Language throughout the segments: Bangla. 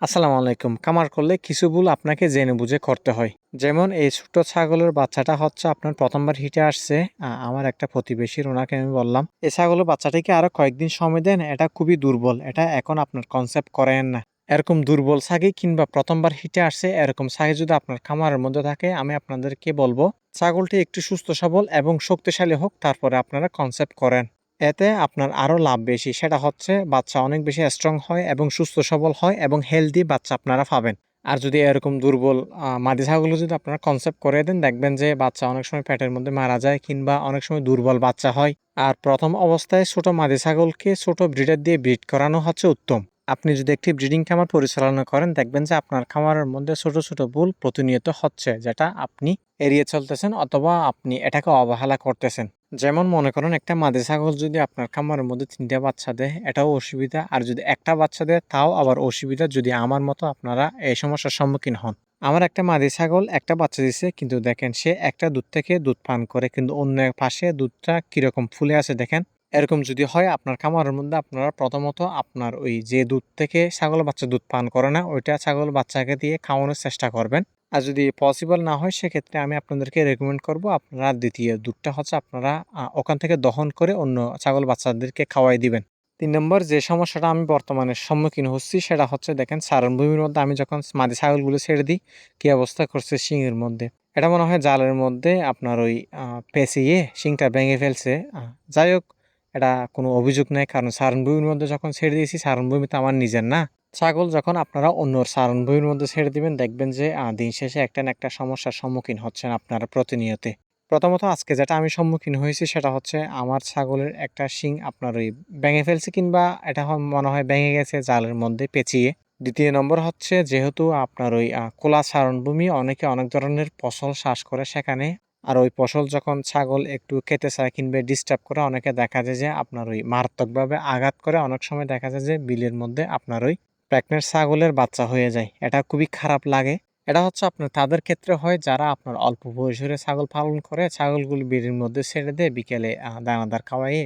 আসসালামু আলাইকুম। খামার করলে কিছু ভুল আপনাকে জেনে বুঝে করতে হয়। যেমন এই ছোট্ট ছাগলের বাচ্চাটা হচ্ছে আপনার ১ম বার হিটে আসছে। আমার একটা প্রতিবেশীর উনাকে আমি বললাম, "এই ছাগলের বাচ্চাটাকে আরো কয়েকদিন সময় দেন। এটা খুবই দুর্বল। এটা এখন আপনার কনসেপ্ট করেন না।" এরকম দুর্বল ছাগি কিংবা ১ম বার হিটে আসছে এরকম ছাগি যদি আপনার খামারের মধ্যে থাকে আমি আপনাদেরকে বলব, ছাগলটি একটু সুস্থ সবল এবং শক্তিশালী হোক তারপরে আপনারা কনসেপ্ট করেন। এতে আপনার আরো লাভ বেশি। সেটা হচ্ছে বাচ্চা অনেক বেশি স্ট্রং হয় এবং সুস্থ সবল হয় এবং হেলদি বাচ্চা আপনারা পাবেন। আর যদি এরকম দুর্বল মাদি ছাগলও যদি আপনারা কনসেপ্ট করে দেন দেখবেন যে বাচ্চা অনেক সময় পেটের মধ্যে মারা যায় কিংবা অনেক সময় দুর্বল বাচ্চা হয়। আর প্রথম অবস্থায় ছোট মাদি ছাগলকে ছোট ব্রিডার দিয়ে ব্রিড করানো হচ্ছে উত্তম। আপনি যদি একটি ব্রিডিং খামার পরিচালনা করেন দেখবেন যে আপনার খামারের মধ্যে ছোট, ছোট ভুল প্রতিনিয়ত হচ্ছে যেটা আপনি এড়িয়ে চলতেছেন অথবা আপনি এটাকে অবহেলা করতেছেন। যেমন মনে করেন একটা মাদি ছাগল যদি আপনার খামারের মধ্যে ৩ টা বাচ্চা দেয় এটাও অসুবিধা। আর যদি একটা বাচ্চা দেয় তাও আবার অসুবিধা যদি আমার মতো আপনারা এই সমস্যার সম্মুখীন হন। আমার একটা মাদি ছাগল একটা বাচ্চা দিছে কিন্তু দেখেন সে একটা দুধ থেকে দুধ পান করে কিন্তু অন্য পাশে দুধটা কিরকম ফুলে আছে দেখেন। এরকম যদি হয় আপনার খামারের মধ্যে আপনারা প্রথমত আপনার ওই যে দুধ থেকে ছাগল বাচ্চা দুধ পান করে না ওইটা ছাগল বাচ্চাকে দিয়ে খাওয়ানোর চেষ্টা করবেন। আর যদি পসিবল না হয় সেক্ষেত্রে আমি আপনাদেরকে রেকমেন্ড করব আপনারা দ্বিতীয় দুধটা হচ্ছে আপনারা ওখান থেকে দহন করে অন্য ছাগল বাচ্চাদেরকে খাওয়াই দিবেন। ৩ নম্বর যে সমস্যাটা আমি বর্তমানে সম্মুখীন হচ্ছি সেটা হচ্ছে দেখেন চারণভূমির মধ্যে আমি যখন মাদি ছাগলগুলো ছেড়ে দিই কি অবস্থা করছে শিংয়ের মধ্যে। এটা মনে হয় জালের মধ্যে আপনার ওই পেঁচিয়ে শিংটা ভেঙে ফেলছে। যাই হোক এটা কোনো অভিযোগ নেই কারণ চারণভূমির মধ্যে যখন ছেড়ে দিয়েছি চারণভূমি তো আমার নিজের না। ছাগল যখন আপনারা অন্য চারণভূমির মধ্যে ছেড়ে দিবেন দেখবেন যে দিন শেষে একটা না একটা সমস্যার সম্মুখীন হচ্ছেন আপনারা প্রতিনিয়ত। প্রথমত আজকে যেটা আমি সম্মুখীন হয়েছি সেটা হচ্ছে আমার ছাগলের একটা শিং আপনার ওই ভেঙে ফেলছে কিংবা এটা মনে হয় ভেঙে গেছে জালের মধ্যে পেঁচিয়ে। দ্বিতীয় নম্বর হচ্ছে যেহেতু আপনার ওই খোলা চারণভূমি অনেকে অনেক ধরনের ফসল চাষ করে সেখানে। আর ওই ফসল যখন ছাগল একটু খেতে চায় কিংবা ডিস্টার্ব করে অনেকে দেখা যায় যে আপনার ওই মারাত্মকভাবে আঘাত করে অনেক সময় দেখা যায় যে বিলের মধ্যে আপনার ওই প্রেগনেন্ট ছাগলের বাচ্চা হয়ে যায়। এটা খুবই খারাপ লাগে। এটা হচ্ছে আপনার তাদের ক্ষেত্রে হয় যারা আপনার অল্প বয়সের ছাগল পালন করে ছাগলগুলো বিড়ির মধ্যে ছেড়ে দেয় বিকেলে দানাদার খাওয়াইয়ে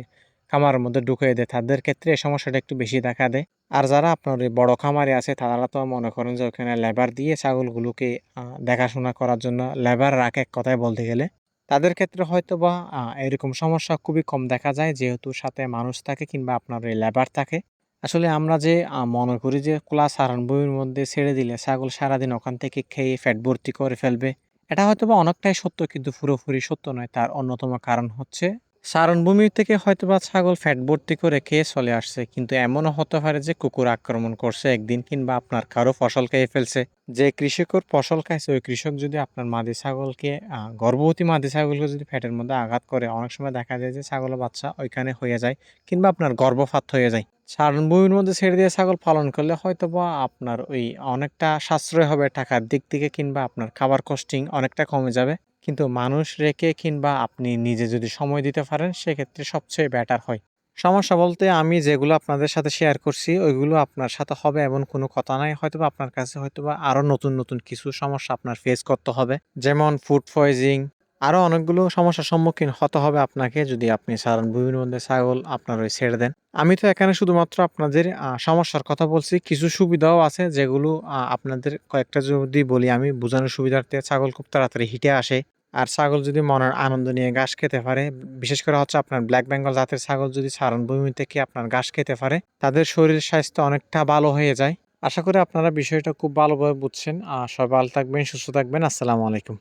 খামারের মধ্যে ঢুকিয়ে দেয় তাদের ক্ষেত্রে এই সমস্যাটা একটু বেশি দেখা দেয়। আর যারা আপনার এই বড় খামারে আছে তারা তো মনে করেন যে ওখানে লেবার দিয়ে ছাগলগুলোকে দেখাশোনা করার জন্য লেবার রাখে এক কথায় বলতে গেলে। তাদের ক্ষেত্রে হয়তো বা এরকম সমস্যা খুবই কম দেখা যায় যেহেতু সাথে মানুষ থাকে কিংবা আপনার এই লেবার থাকে। আসলে আমরা যে মনে করি যে খোলা চারণভূমির মধ্যে ছেড়ে দিলে ছাগল সারাদিন ওখান থেকে খেয়ে পেট ভর্তি করে ফেলবে। এটা হয়তোবা অনেকটাই সত্য কিন্তু পুরোপুরি সত্য নয়। তার অন্যতম কারণ হচ্ছে চারণভূমি থেকে হয়তোবা ছাগল পেট ভর্তি করে খেয়ে চলে আসছে। কিন্তু এমনও হতে পারে যে কুকুর আক্রমণ করছে একদিন কিংবা আপনার কারো ফসল খেয়ে ফেলছে। যে কৃষকের ফসল খাইছে ওই কৃষক যদি আপনার মাদি ছাগলকে গর্ভবতী মাদি ছাগলকে যদি পেটের মধ্যে আঘাত করে অনেক সময় দেখা যায় যে ছাগলের বাচ্চা ওইখানে হয়ে যায় কিংবা আপনার গর্ভপাত হয়ে যায়। চারণভূমির মধ্যে ছেড়ে দিয়ে ছাগল পালন করলে হয়তোবা আপনার ওই অনেকটা সাশ্রয় হবে টাকার দিক থেকে কিংবা আপনার খাবার কস্টিং অনেকটা কমে যাবে। কিন্তু মানুষ রেখে কিংবা আপনি নিজে যদি সময় দিতে পারেন সেক্ষেত্রে সবচেয়ে বেটার হয়। সমস্যা বলতে আমি যেগুলো আপনাদের সাথে শেয়ার করছি ওইগুলো আপনার সাথে হবে এমন কোনো কথা নাই। হয়তোবা আপনার কাছে হয়তোবা আরো নতুন, নতুন কিছু সমস্যা আপনার ফেস করতে হবে। যেমন ফুড পয়জিং আরো অনেকগুলো সমস্যার সম্মুখীন হতে হবে আপনাকে যদি আপনি চারণভূমির মধ্যে ছাগল আপনার ওই ছেড়ে দেন। আমি তো এখানে শুধুমাত্র আপনাদের সমস্যার কথা বলছি। কিছু সুবিধাও আছে যেগুলো আপনাদের কয়েকটা যদি বলি আমি বোঝানোর সুবিধার্থে ছাগল খুব তাড়াতাড়ি হিটে আসে। আর ছাগল যদি মনের আনন্দ নিয়ে ঘাস খেতে পারে, বিশেষ করে হচ্ছে আপনার ব্ল্যাক বেঙ্গল জাতের ছাগল যদি চারণভূমি থেকে আপনার ঘাস খেতে পারে, তাদের শরীর স্বাস্থ্য অনেকটা ভালো হয়ে যায়। আশা করি আপনারা বিষয়টা খুব ভালোভাবে বুঝছেন। সবাই ভালো থাকবেন, সুস্থ থাকবেন। আসসালামু আলাইকুম।